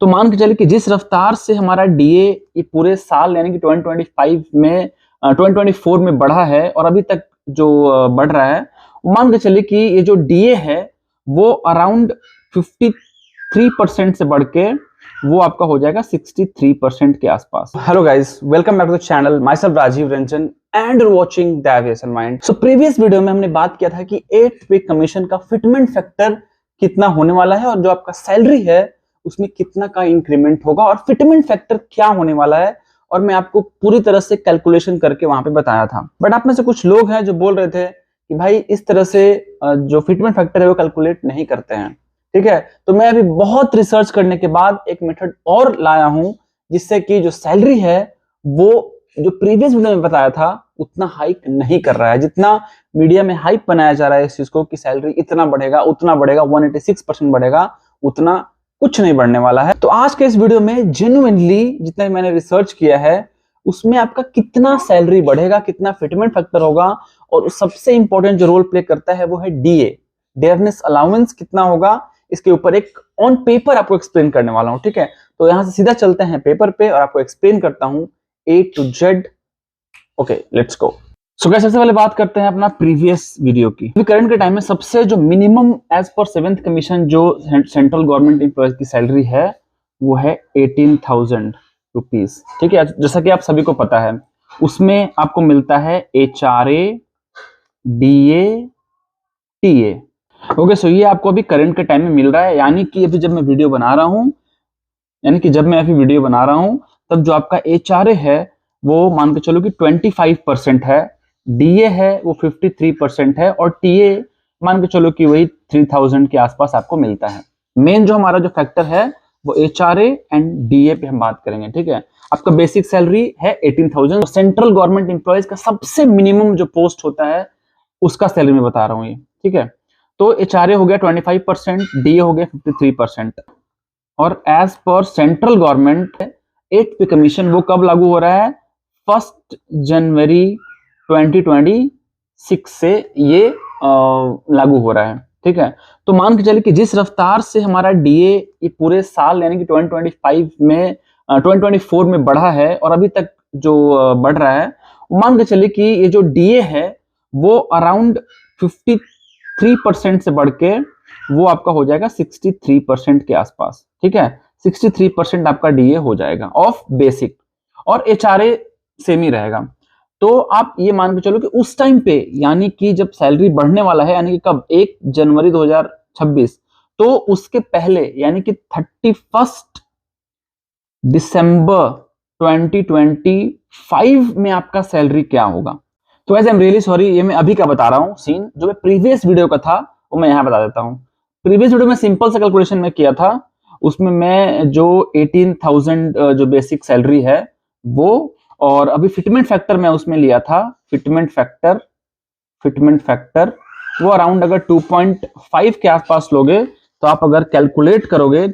तो मान के चलिए कि जिस रफ्तार से हमारा डीए ये पूरे साल यानी कि 2025 में 2024 में बढ़ा है और अभी तक जो बढ़ रहा है, मान के चलिए कि ये जो डीए है वो अराउंड 53% से बढ़ के वो आपका हो जाएगा 63% के आसपास। Hello guys, welcome back to the channel. Myself Rajeev Ranjan and watching the aviation mind. So previous video में हमने बात किया था कि 8th पे कमीशन का फिटमेंट फैक्टर कितना होने वाला है और जो आपका सैलरी है उसमें कितना का इंक्रीमेंट होगा और फिटमेंट फैक्टर क्या होने वाला है, और मैं आपको पूरी तरह से कैलकुलेशन करके वहां पे बताया था। बट आप में से कुछ लोग हैं जो बोल रहे थे कि भाई इस तरह से जो फिटमेंट फैक्टर है वो कैलकुलेट नहीं करते हैं। ठीक है, तो मैं अभी बहुत रिसर्च करने के बाद एक मेथड और लाया हूं जिससे कि जो सैलरी है वो जो प्रीवियस वीडियो में बताया था उतना हाइक नहीं कर रहा है। जितना मीडिया में हाइप बनाया जा रहा है इस चीज को कि सैलरी इतना बढ़ेगा उतना बढ़ेगा, 186% बढ़ेगा, उतना कुछ नहीं बढ़ने वाला है। तो आज के इस वीडियो में जेन्युइनली जितना मैंने रिसर्च किया है उसमें आपका कितना सैलरी बढ़ेगा, कितना फिटमेंट फैक्टर होगा, और सबसे इंपॉर्टेंट जो रोल प्ले करता है वो है डीए, डेयरनेस अलाउंस कितना होगा, इसके ऊपर एक ऑन पेपर आपको एक्सप्लेन करने वाला हूं। ठीक है, तो यहां से सीधा चलते हैं पेपर पे और आपको एक्सप्लेन करता हूं A to Z। Okay, let's go. So guys, सबसे पहले बात करते हैं अपना प्रीवियस वीडियो की। अभी करंट के टाइम में सबसे जो minimum as per 7th commission जो सेंट्रल गवर्नमेंट एम्प्लॉयज की सैलरी है वो है 18,000 रुपीज। ठीक है, जैसा कि आप सभी को पता है उसमें आपको मिलता है HRA, DA, TA। ओके, सो ये आपको अभी करंट के टाइम में मिल रहा है, यानी कि अभी जब मैं वीडियो बना रहा हूं तब जो आपका HRA है वो मान के चलो कि 25% है, DA है वो 53% है, और TA मान के चलो कि वही 3000 के आसपास आपको मिलता है। मेन जो हमारा जो फैक्टर है वो HRA एंड DA पे हम बात करेंगे। ठीक है, आपका बेसिक सैलरी है 18,000। सेंट्रल गवर्नमेंट एम्प्लॉयज का सबसे मिनिमम जो पोस्ट होता है उसका सैलरी मैं बता रहा हूँ ये। ठीक है, तो HRA हो गया 25%, DA हो गया 53%, और as per central government 8th पे कमीशन वो कब लागू हो रहा है? 1 जनवरी 2026 से ये लागू हो रहा है। ठीक है, तो मान के चलिए कि जिस रफ्तार से हमारा डीए ये पूरे साल यानी कि 2025 में 2024 में बढ़ा है और अभी तक जो बढ़ रहा है, मान के चलिए कि ये जो डीए है वो अराउंड 53% से बढ़ के वो आपका हो जाएगा 63% के आसपास। ठीक है, 63% आपका डीए हो जाएगा ऑफ बेसिक, और HRA सेम ही रहेगा। तो आप ये मान के चलो कि उस टाइम पे यानी कि जब सैलरी बढ़ने वाला है, यानी कि कब, 1 जनवरी 2026, तो उसके पहले यानी कि 31 दिसंबर 2025 में आपका सैलरी क्या होगा। तो as I am really sorry, ये मैं अभी का बता रहा हूँ सीन, जो मैं प्रीवियस वीडियो का था वो मैं यहाँ बता देता हूँ। प्रीवियस वीडियो में सिंपल सा कैलकुलेशन में किया था, उसमें मैं जो 18,000 जो बेसिक सैलरी है वो, और अभी फिटमेंट फैक्टर मैं उसमें लिया था, फिटमेंट फैक्टर वो अराउंड अगर 2.5 के आसपास लोगे तो आप अगर कैलकुलेट करोगे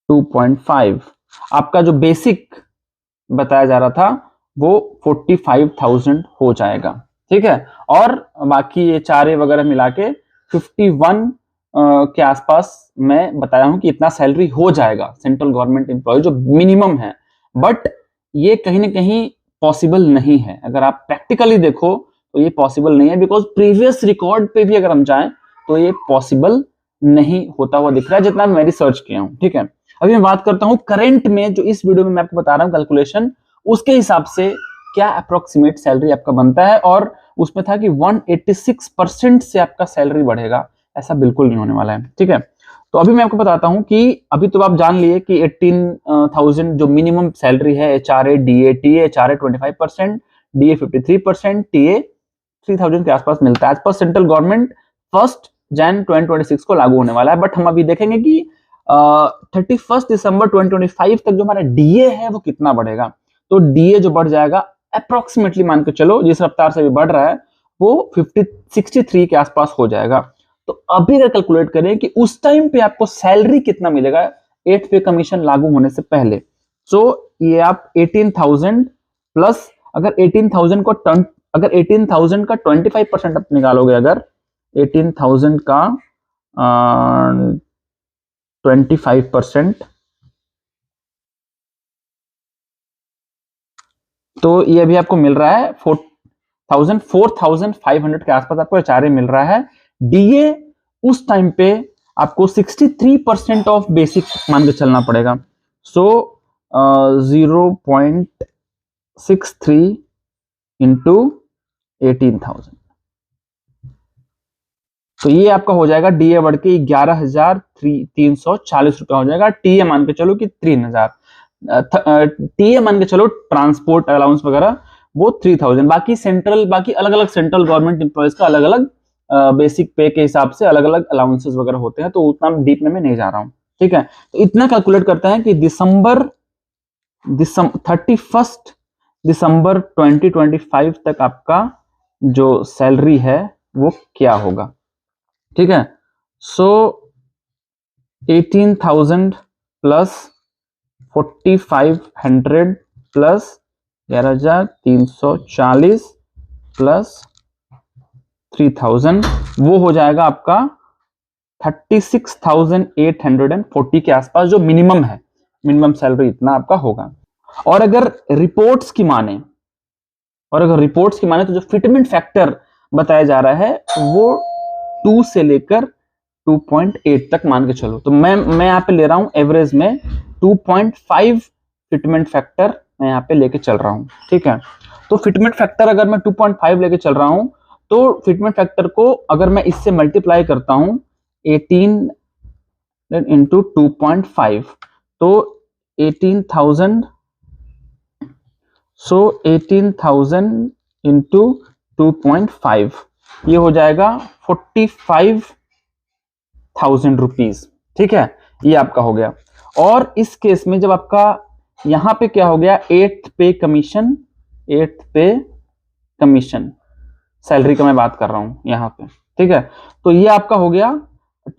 2.5, आपका जो बेसिक बताया जा रहा था वो 45,000 हो जाएगा। ठीक है, और बाकी ये HRA वगैरह मिला के 51 के आसपास मैं बताया हूं कि इतना सैलरी हो जाएगा सेंट्रल गवर्नमेंट एम्प्लॉय जो मिनिमम है। बट ये कहीं ना कहीं पॉसिबल नहीं है, अगर आप प्रैक्टिकली देखो तो ये पॉसिबल नहीं है, बिकॉज प्रीवियस रिकॉर्ड पे भी अगर हम जाएं तो ये पॉसिबल नहीं होता हुआ दिख रहा है जितना मैं रिसर्च किया हूं। ठीक है, अभी मैं बात करता हूं करंट में, जो इस वीडियो में मैं आपको बता रहा हूं कैलकुलेशन, उसके हिसाब से क्या अप्रोक्सीमेट सैलरी आपका बनता है। और उसमें था कि 186% से आपका सैलरी बढ़ेगा, ऐसा बिल्कुल नहीं होने वाला है। ठीक है, तो अभी मैं आपको बताता हूं कि अभी तो आप जान लिए कि 18,000 जो मिनिमम सैलरी है, HRA, DA, TA, HRA 25%, DA 53%, TA 3,000 के आसपास मिलता है एज पर सेंट्रल गवर्नमेंट 1 जनवरी 2026 को लागू होने वाला है। बट हम अभी देखेंगे कि 31 दिसंबर 2025 तक जो हमारा डीए है वो कितना बढ़ेगा। तो डीए जो बढ़ जाएगा अप्रोक्सीमेटली मान के चलो जिस रफ्तार से भी बढ़ रहा है वो 63 के आसपास हो जाएगा। तो अभी अगर कैलकुलेट करें कि उस टाइम पे आपको सैलरी कितना मिलेगा 8th पे कमीशन लागू होने से पहले, सो ये आप 18,000 प्लस अगर 18,000 का 25% आप निकालोगे, अगर 18,000 का 25%, तो ये अभी आपको मिल रहा है 4500 के आसपास आपको एचआरए मिल रहा है। डीए उस टाइम पे आपको 63% ऑफ बेसिक मान के चलना पड़ेगा। सो 0.63 इंटू 18,000, तो ये आपका हो जाएगा डीए बढ़ के 11,340 रुपया हो जाएगा। टीए मान के चलो कि 3,000, टीए मान के चलो ट्रांसपोर्ट अलाउंस वगैरह वो 3,000। बाकी अलग अलग सेंट्रल गवर्नमेंट एम्प्लॉयज का अलग अलग बेसिक पे के हिसाब से अलग अलग अलाउंसेस वगैरह होते हैं, तो उतना डीप में मैं नहीं जा रहा हूँ। ठीक है, तो इतना कैलकुलेट करता है कि 31 दिसंबर 2025 तक आपका जो सैलरी है वो क्या होगा। ठीक है, सो 18,000 प्लस 4,500 प्लस 11,340 प्लस 3,000, वो हो जाएगा आपका 36,840 के आसपास, जो मिनिमम है। मिनिमम सैलरी इतना आपका होगा। और अगर रिपोर्ट्स की माने तो जो फिटमेंट फैक्टर बताया जा रहा है वो 2 से लेकर 2.8 तक मान के चलो। तो मैं यहाँ पे ले रहा हूं एवरेज में 2.5 फिटमेंट फैक्टर मैं यहाँ पे लेके चल रहा हूं। ठीक है, तो फिटमेंट फैक्टर अगर मैं 2.5 लेके चल रहा हूं तो फिटमेंट फैक्टर को अगर मैं इससे मल्टीप्लाई करता हूं 18 इंटू 2.5, तो 18,000, सो 18,000 इंटू 2.5 ये हो जाएगा 45,000 रुपीज। ठीक है, ये आपका हो गया। और इस केस में जब आपका यहां पे क्या हो गया, 8th पे कमीशन सैलरी का मैं बात कर रहा हूं यहां पे। ठीक है, तो ये आपका हो गया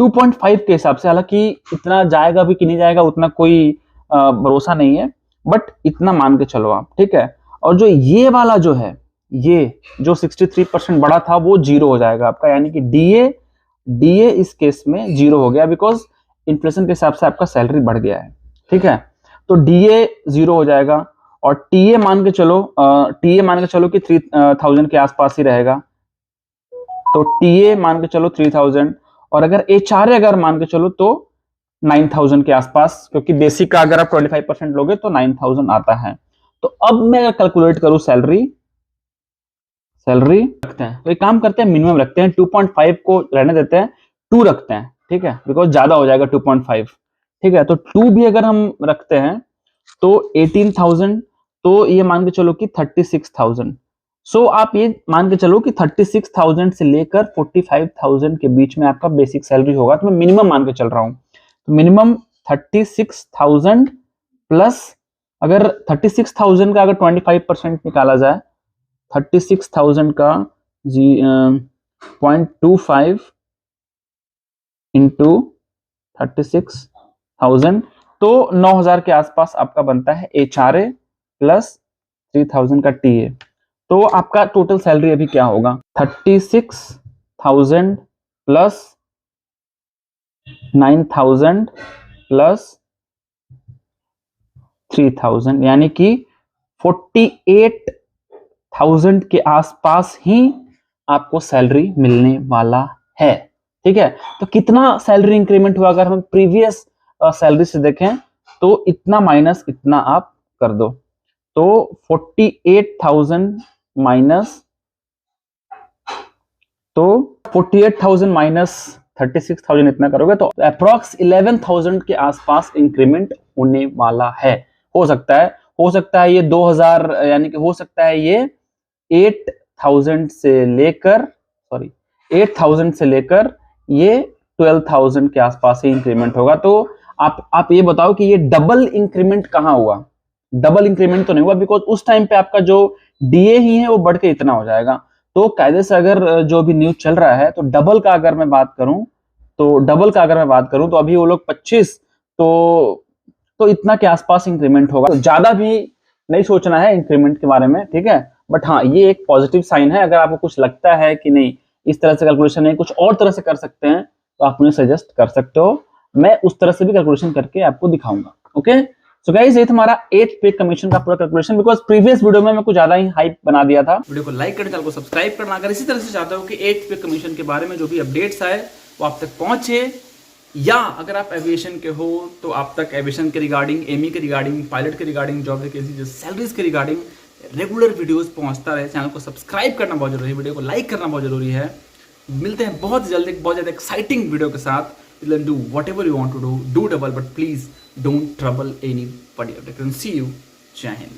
2.5 के हिसाब से। हालांकि इतना जाएगा भी कि नहीं जाएगा उतना कोई भरोसा नहीं है, बट इतना मान के चलो आप। ठीक है, और जो ये वाला जो है, ये जो 63% बढ़ा था वो जीरो हो जाएगा आपका, यानी कि डीए इस केस में जीरो हो गया, बिकॉज इन्फ्लेशन के हिसाब से आपका सैलरी बढ़ गया है। ठीक है, तो डीए जीरो हो जाएगा। और टीए मान के चलो कि 3,000 के आसपास ही रहेगा, तो टीए मान के चलो 3,000। और अगर एचआरए अगर मान के चलो तो 9,000 के आसपास, क्योंकि बेसिक का अगर आप 25% लोगे तो 9,000 आता है। तो अब मैं अगर कैलकुलेट करूं सैलरी रखते हैं, तो एक काम करते हैं, मिनिमम रखते हैं, 2.5 को रहने देते हैं, 2 रखते हैं। ठीक है, बिकॉज ज्यादा हो जाएगा 2.5। ठीक है, तो 2 भी अगर हम रखते हैं तो 18,000, तो ये मान के चलो कि 36,000। सो आप ये मान के चलो कि 36,000 से लेकर 45,000 के बीच में आपका बेसिक सैलरी होगा। तो मैं मिनिमम मान के चल रहा हूं, तो मिनिमम 36,000 प्लस, अगर 36,000 का अगर 25% निकाला जाए, 36,000 का 0.25 इंटू 36,000, तो 9,000 के आसपास आपका बनता है एचआरए प्लस 3,000 का टीए। तो आपका टोटल सैलरी अभी क्या होगा, 36,000 प्लस 9,000 प्लस 3,000, यानी कि 48,000 के आसपास ही आपको सैलरी मिलने वाला है। ठीक है, तो कितना सैलरी इंक्रीमेंट हुआ अगर हम प्रीवियस सैलरी से देखें, तो इतना माइनस इतना आप कर दो, तो 48,000 माइनस, तो 48,000 माइनस 36,000 इतना करोगे तो अप्रॉक्स 11,000 के आसपास इंक्रीमेंट होने वाला है। हो सकता है ये 2,000, यानी कि हो सकता है ये 8,000 से लेकर ये 12,000 के आसपास ही इंक्रीमेंट होगा। तो आप ये बताओ कि ये डबल इंक्रीमेंट कहां हुआ। डबल इंक्रीमेंट तो नहीं हुआ, बिकॉज उस टाइम पे आपका जो डीए ही है वो बढ़ के इतना हो जाएगा। तो कायदे से अगर जो भी न्यूज चल रहा है, तो डबल का अगर मैं बात करूं तो अभी वो लोग 25, तो इतना के आसपास इंक्रीमेंट होगा। तो ज्यादा भी नहीं सोचना है इंक्रीमेंट के बारे में। ठीक है, बट हाँ, ये एक पॉजिटिव साइन है। अगर आपको कुछ लगता है कि नहीं इस तरह से कैलकुलेशन नहीं, कुछ और तरह से कर सकते हैं, तो आप मुझे सजेस्ट कर सकते हो, मैं उस तरह से भी कैलकुलेशन करके आपको दिखाऊंगा। ओके, सो गाइस, ये था हमारा 8 पे कमीशन का पूरा कैलकुलेशन, बिकॉज प्रीवियस वीडियो में मैं कुछ ज्यादा ही हाइप बना दिया था। वीडियो को लाइक करना, चैनल को सब्सक्राइब करना। अगर इसी तरह से चाहते हो कि 8 पे कमीशन के बारे में जो भी अपडेट्स आए वो आप तक पहुंचे, या अगर आप एविएशन के हो तो आप तक एविएशन के रिगार्डिंग, एमी के रिगार्डिंग, पायलट के रिगार्डिंग, जॉब वैकेंसी, सैलरीज के रिगार्डिंग रेगुलर वीडियोस पहुंचता रहे, चैनल को सब्सक्राइब करना बहुत जरूरी है, वीडियो को लाइक करना बहुत जरूरी है। मिलते हैं बहुत जल्दी बहुत ज़्यादा एक्साइटिंग वीडियो के साथ। Do whatever you want to do double, but please don't trouble anybody. See you. जय हिंद।